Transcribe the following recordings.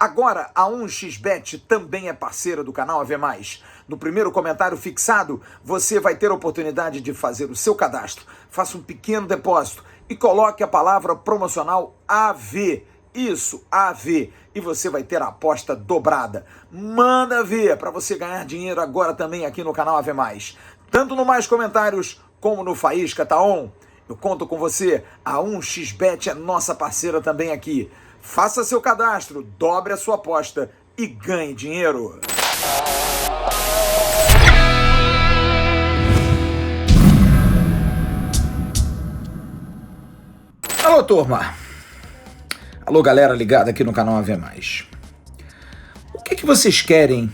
Agora, a 1xBet também é parceira do canal AV+. No primeiro comentário fixado, você vai ter a oportunidade de fazer o seu cadastro. Faça um pequeno depósito e coloque a palavra promocional AV. Isso, AV. E você vai ter a aposta dobrada. Manda ver para você ganhar dinheiro agora também aqui no canal AV+. Tanto no Mais Comentários como no Faísca Tá On. Eu conto com você. A 1xBet é nossa parceira também aqui. Faça seu cadastro, dobre a sua aposta e ganhe dinheiro. Alô, turma. Alô, galera ligada aqui no canal AV+. O que vocês querem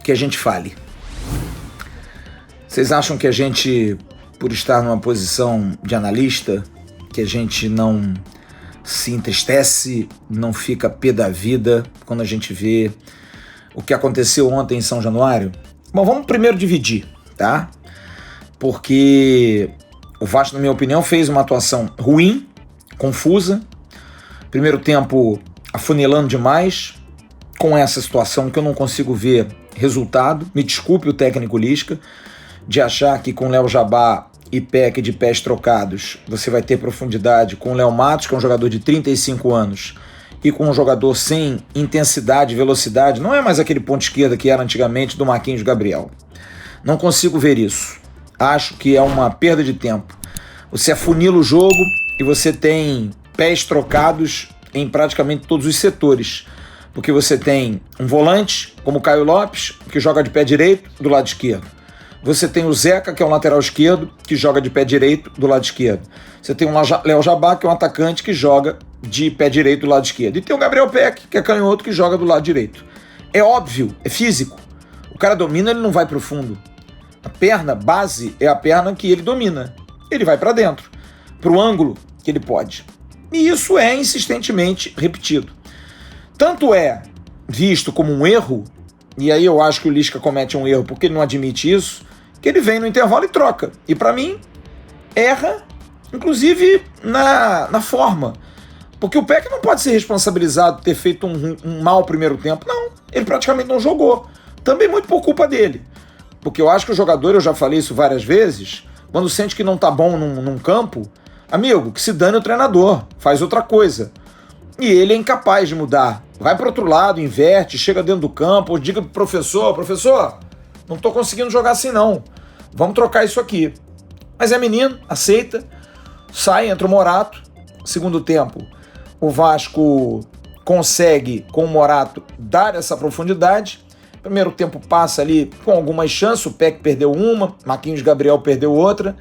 que a gente fale? Vocês acham que a gente, por estar numa posição de analista, que a gente não se entristece, não fica pé da vida quando a gente vê o que aconteceu ontem em São Januário? Bom, vamos primeiro dividir, tá? Porque o Vasco, na minha opinião, fez uma atuação ruim, confusa. Primeiro tempo afunilando demais, com essa situação que eu não consigo ver resultado. Me desculpe o técnico Lisca, de achar que com Léo Jabá e Peck de pés trocados, você vai ter profundidade com o Léo Matos, que é um jogador de 35 anos, e com um jogador sem intensidade e velocidade. Não é mais aquele ponto esquerda que era antigamente do Marquinhos Gabriel. Não consigo ver isso. Acho que é uma perda de tempo. Você afunila o jogo e você tem pés trocados em praticamente todos os setores. Porque você tem um volante, como o Caio Lopes, que joga de pé direito do lado esquerdo. Você tem o Zeca, que é um lateral esquerdo, que joga de pé direito do lado esquerdo. Você tem o Léo Jabá, que é um atacante que joga de pé direito do lado esquerdo. E tem o Gabriel Peck, que é canhoto, que joga do lado direito. É óbvio, é físico. O cara domina, ele não vai pro fundo. A perna base é a perna que ele domina. Ele vai para dentro, pro ângulo que ele pode. E isso é insistentemente repetido. Tanto é visto como um erro, e aí eu acho que o Lisca comete um erro porque ele não admite isso, que ele vem no intervalo e troca. E para mim, erra, inclusive na forma. Porque o Peck não pode ser responsabilizado por ter feito um mau primeiro tempo. Não, ele praticamente não jogou. Também muito por culpa dele. Porque eu acho que o jogador, eu já falei isso várias vezes, quando sente que não tá bom num campo, amigo, que se dane o treinador, faz outra coisa. E ele é incapaz de mudar. Vai para outro lado, inverte, chega dentro do campo, ou diga pro professor, não tô conseguindo jogar assim não, vamos trocar isso aqui. Mas é menino, aceita, sai, entra o Morato. Segundo tempo, o Vasco consegue, com o Morato, dar essa profundidade. Primeiro tempo passa ali com algumas chances, o Peck perdeu uma, Marquinhos Gabriel perdeu outra,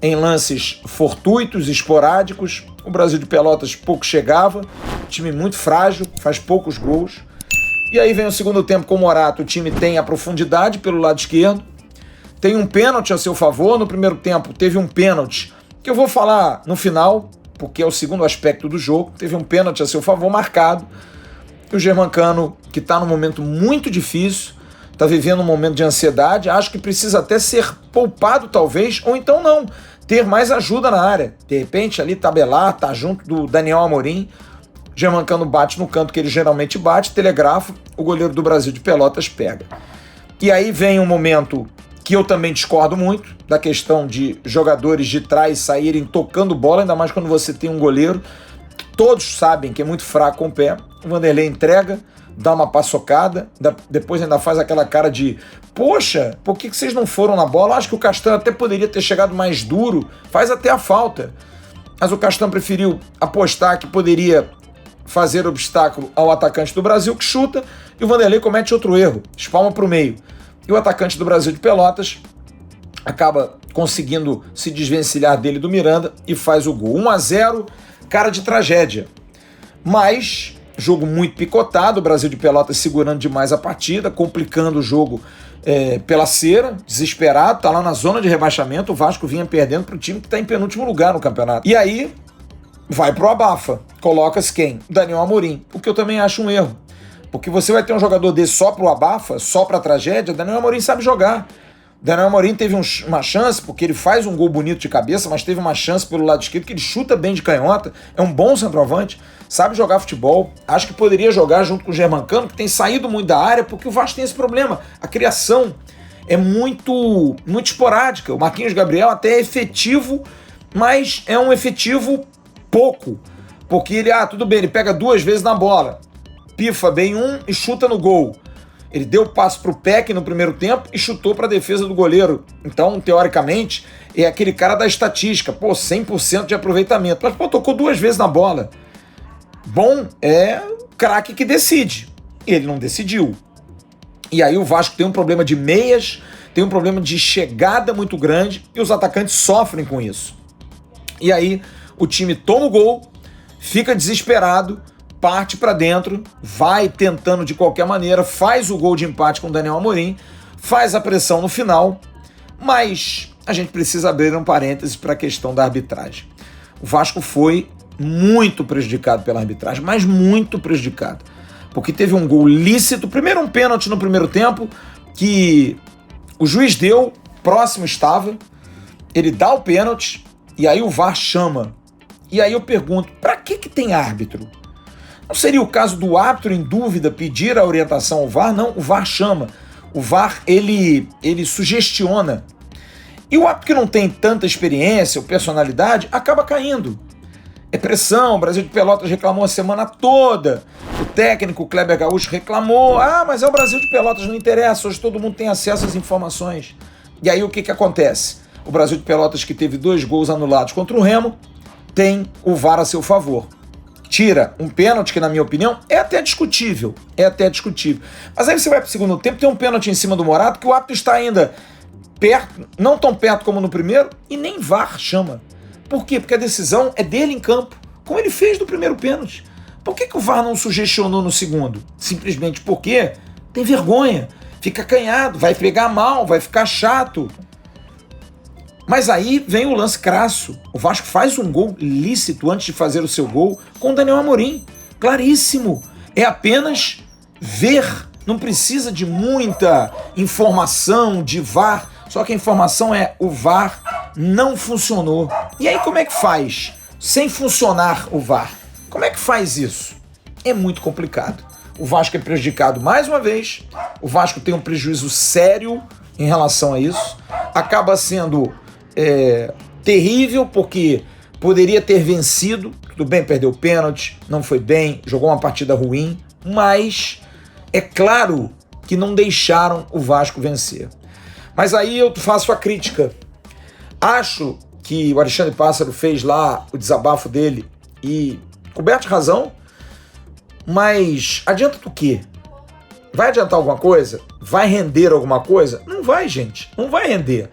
em lances fortuitos, esporádicos. O Brasil de Pelotas pouco chegava, time muito frágil, faz poucos gols. E aí vem o segundo tempo com o Morato, o time tem a profundidade pelo lado esquerdo, tem um pênalti a seu favor. No primeiro tempo teve um pênalti, que eu vou falar no final, porque é o segundo aspecto do jogo. Teve um pênalti a seu favor marcado. O Germancano, que está num momento muito difícil, está vivendo um momento de ansiedade, acho que precisa até ser poupado talvez, ou então não, ter mais ajuda na área. De repente ali tabelar, tá junto do Daniel Amorim, Germancano bate no canto que ele geralmente bate, telegrafa, o goleiro do Brasil de Pelotas pega. E aí vem um momento que eu também discordo muito, da questão de jogadores de trás saírem tocando bola, ainda mais quando você tem um goleiro, todos sabem que é muito fraco com o pé. O Vanderlei entrega, dá uma paçocada, depois ainda faz aquela cara de poxa, por que vocês não foram na bola? Acho que o Castan até poderia ter chegado mais duro, faz até a falta. Mas o Castan preferiu apostar que poderia fazer obstáculo ao atacante do Brasil, que chuta, e o Vanderlei comete outro erro, espalma para o meio. E o atacante do Brasil de Pelotas acaba conseguindo se desvencilhar dele do Miranda e faz o gol. 1-0, cara de tragédia. Mas jogo muito picotado, o Brasil de Pelotas segurando demais a partida, complicando o jogo pela cera, desesperado, tá lá na zona de rebaixamento. O Vasco vinha perdendo para o time que está em penúltimo lugar no campeonato. E aí vai pro abafa, coloca-se quem? Daniel Amorim, o que eu também acho um erro. Porque você vai ter um jogador desse só pro abafa, só pra tragédia. Daniel Amorim sabe jogar. Daniel Amorim teve uma chance, porque ele faz um gol bonito de cabeça, mas teve uma chance pelo lado esquerdo, que ele chuta bem de canhota, é um bom centroavante, sabe jogar futebol, acho que poderia jogar junto com o Germancano, que tem saído muito da área, porque o Vasco tem esse problema, a criação é muito esporádica, o Marquinhos Gabriel até é efetivo, mas é um efetivo pouco, porque ele, tudo bem, ele pega 2 vezes na bola, pifa bem e chuta no gol. Ele deu passo para o Peck no primeiro tempo e chutou para a defesa do goleiro. Então, teoricamente, é aquele cara da estatística. 100% de aproveitamento. Mas, tocou 2 vezes na bola. Bom, é o craque que decide. Ele não decidiu. E aí o Vasco tem um problema de meias, tem um problema de chegada muito grande e os atacantes sofrem com isso. E aí o time toma o gol, fica desesperado, parte para dentro, vai tentando de qualquer maneira, faz o gol de empate com o Daniel Amorim, faz a pressão no final, mas a gente precisa abrir um parêntese para a questão da arbitragem. O Vasco foi muito prejudicado pela arbitragem, mas muito prejudicado, porque teve um gol lícito, primeiro um pênalti no primeiro tempo, que o juiz deu, próximo estava, ele dá o pênalti, e aí o VAR chama. E aí eu pergunto, para que tem árbitro? Não seria o caso do árbitro em dúvida pedir a orientação ao VAR? Não, o VAR chama. O VAR, ele sugestiona. E o árbitro que não tem tanta experiência ou personalidade acaba caindo. É pressão, o Brasil de Pelotas reclamou a semana toda. O técnico Kleber Gaúcho reclamou. Mas é o Brasil de Pelotas, não interessa, hoje todo mundo tem acesso às informações. E aí o que acontece? O Brasil de Pelotas, que teve 2 gols anulados contra o Remo, tem o VAR a seu favor. Tira um pênalti que, na minha opinião, é até discutível. Mas aí você vai para o segundo tempo, tem um pênalti em cima do Morato, que o árbitro está ainda perto, não tão perto como no primeiro, e nem VAR chama. Por quê? Porque a decisão é dele em campo, como ele fez no primeiro pênalti. Por que o VAR não sugestionou no segundo? Simplesmente porque tem vergonha, fica acanhado, vai pegar mal, vai ficar chato. Mas aí vem o lance crasso. O Vasco faz um gol lícito antes de fazer o seu gol com o Daniel Amorim. Claríssimo. É apenas ver. Não precisa de muita informação de VAR. Só que a informação é o VAR não funcionou. E aí como é que faz? Sem funcionar o VAR. Como é que faz isso? É muito complicado. O Vasco é prejudicado mais uma vez. O Vasco tem um prejuízo sério em relação a isso. Acaba sendo terrível, porque poderia ter vencido, tudo bem, perdeu o pênalti, não foi bem, jogou uma partida ruim, mas é claro que não deixaram o Vasco vencer. Mas aí eu faço a crítica. Acho que o Alexandre Pássaro fez lá o desabafo dele e coberto de razão, mas adianta do quê? Vai adiantar alguma coisa? Vai render alguma coisa? Não vai, gente, não vai render.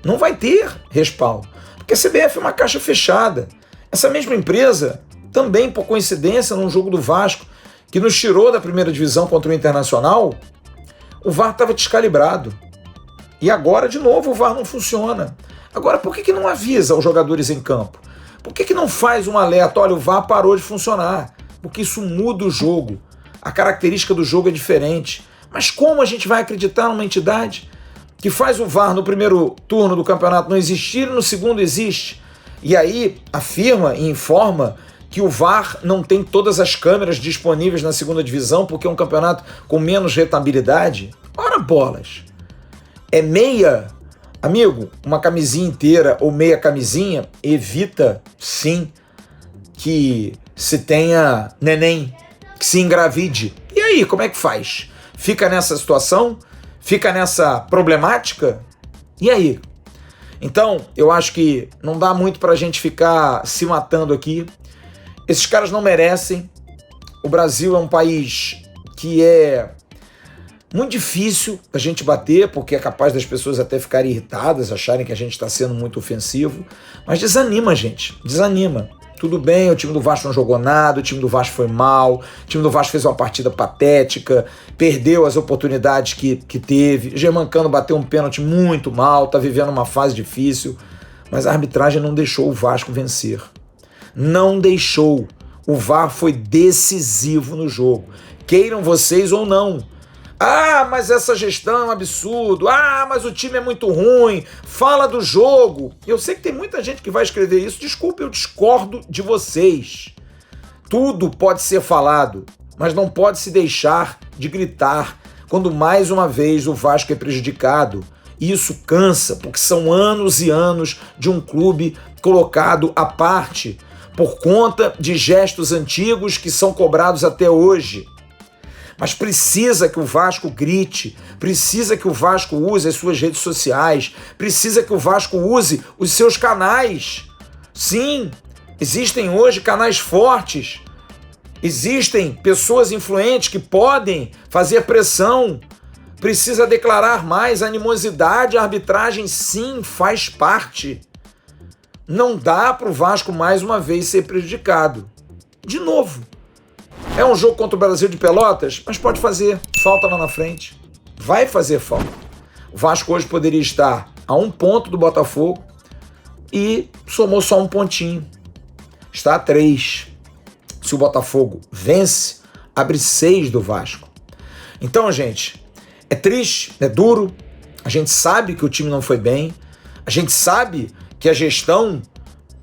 Não vai ter respaldo, porque a CBF é uma caixa fechada. Essa mesma empresa, também por coincidência, num jogo do Vasco, que nos tirou da primeira divisão contra o Internacional, o VAR estava descalibrado. E agora, de novo, o VAR não funciona. Agora, por que não avisa os jogadores em campo? Por que não faz um alerta? Olha, o VAR parou de funcionar, porque isso muda o jogo. A característica do jogo é diferente. Mas como a gente vai acreditar numa entidade que faz o VAR no primeiro turno do campeonato não existir e no segundo existe? E aí afirma e informa que o VAR não tem todas as câmeras disponíveis na segunda divisão porque é um campeonato com menos rentabilidade? Ora bolas! É meia, amigo, uma camisinha inteira ou meia camisinha evita, sim, que se tenha neném, que se engravide. E aí, como é que faz? Fica nessa situação? Fica nessa problemática? E aí? Então, eu acho que não dá muito pra gente ficar se matando aqui. Esses caras não merecem. O Brasil é um país que é muito difícil a gente bater, porque é capaz das pessoas até ficarem irritadas, acharem que a gente está sendo muito ofensivo. Mas desanima, gente. Desanima. Tudo bem, o time do Vasco não jogou nada, o time do Vasco foi mal, o time do Vasco fez uma partida patética, perdeu as oportunidades que teve, Germancano bateu um pênalti muito mal, tá vivendo uma fase difícil, mas a arbitragem não deixou o Vasco vencer. Não deixou. O VAR foi decisivo no jogo. Queiram vocês ou não. Ah, mas essa gestão é um absurdo. Ah, mas o time é muito ruim. Fala do jogo. Eu sei que tem muita gente que vai escrever isso. Desculpa, eu discordo de vocês. Tudo pode ser falado, mas não pode se deixar de gritar quando mais uma vez o Vasco é prejudicado. E isso cansa, porque são anos e anos de um clube colocado à parte por conta de gestos antigos que são cobrados até hoje. Mas precisa que o Vasco grite, precisa que o Vasco use as suas redes sociais, precisa que o Vasco use os seus canais. Sim, existem hoje canais fortes, existem pessoas influentes que podem fazer pressão, precisa declarar mais animosidade, a arbitragem sim faz parte. Não dá para o Vasco mais uma vez ser prejudicado. De novo. É um jogo contra o Brasil de Pelotas, mas pode fazer falta lá na frente. Vai fazer falta. O Vasco hoje poderia estar a 1 ponto do Botafogo e somou só 1 pontinho. Está a 3. Se o Botafogo vence, abre 6 do Vasco. Então, gente, é triste, é duro. A gente sabe que o time não foi bem. A gente sabe que a gestão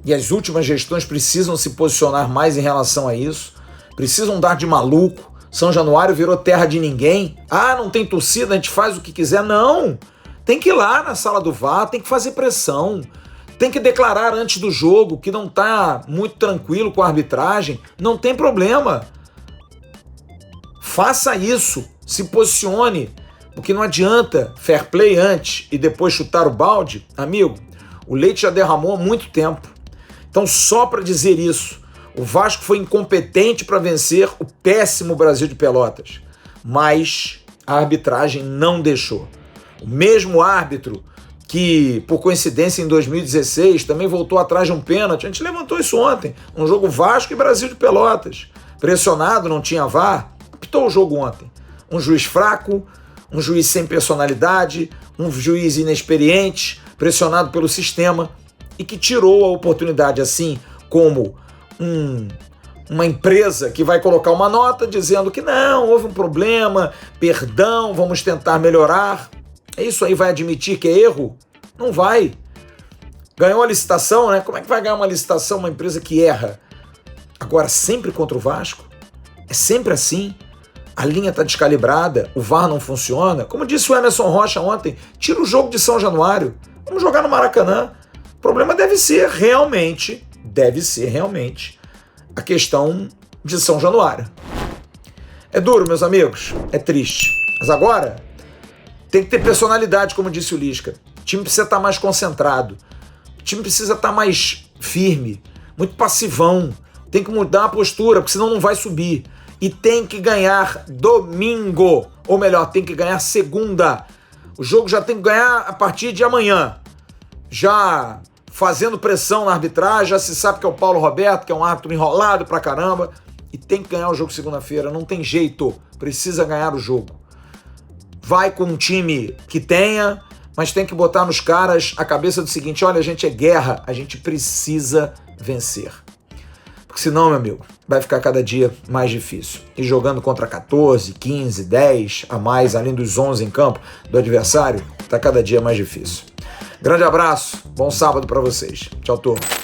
e as últimas gestões precisam se posicionar mais em relação a isso. Precisam dar de maluco. São Januário virou terra de ninguém. Ah, não tem torcida, a gente faz o que quiser. Não. Tem que ir lá na sala do VAR, tem que fazer pressão. Tem que declarar antes do jogo que não está muito tranquilo com a arbitragem. Não tem problema. Faça isso. Se posicione. Porque não adianta fair play antes e depois chutar o balde. Amigo, o leite já derramou há muito tempo. Então, só para dizer isso, o Vasco foi incompetente para vencer o péssimo Brasil de Pelotas, mas a arbitragem não deixou. O mesmo árbitro que, por coincidência, em 2016 também voltou atrás de um pênalti, a gente levantou isso ontem, um jogo Vasco e Brasil de Pelotas. Pressionado, não tinha VAR, apitou o jogo ontem. Um juiz fraco, um juiz sem personalidade, um juiz inexperiente, pressionado pelo sistema e que tirou a oportunidade, assim como uma empresa que vai colocar uma nota dizendo que não, houve um problema, perdão, vamos tentar melhorar. Isso aí vai admitir que é erro? Não vai. Ganhou a licitação, né? Como é que vai ganhar uma licitação uma empresa que erra? Agora, sempre contra o Vasco? É sempre assim? A linha está descalibrada, o VAR não funciona? Como disse o Emerson Rocha ontem, tira o jogo de São Januário, vamos jogar no Maracanã. O problema deve ser realmente a questão de São Januário. É duro, meus amigos, é triste. Mas agora tem que ter personalidade, como disse o Lisca. O time precisa estar mais concentrado. O time precisa estar mais firme, muito passivão. Tem que mudar a postura, porque senão não vai subir. E tem que ganhar domingo. Ou melhor, tem que ganhar segunda. O jogo já tem que ganhar a partir de amanhã. Já fazendo pressão na arbitragem, já se sabe que é o Paulo Roberto, que é um árbitro enrolado pra caramba, e tem que ganhar o jogo segunda-feira, não tem jeito, precisa ganhar o jogo. Vai com um time que tenha, mas tem que botar nos caras a cabeça do seguinte, olha, a gente é guerra, a gente precisa vencer. Porque senão, meu amigo, vai ficar cada dia mais difícil. E jogando contra 14, 15, 10 a mais, além dos 11 em campo do adversário, tá cada dia mais difícil. Grande abraço, bom sábado para vocês. Tchau, turma.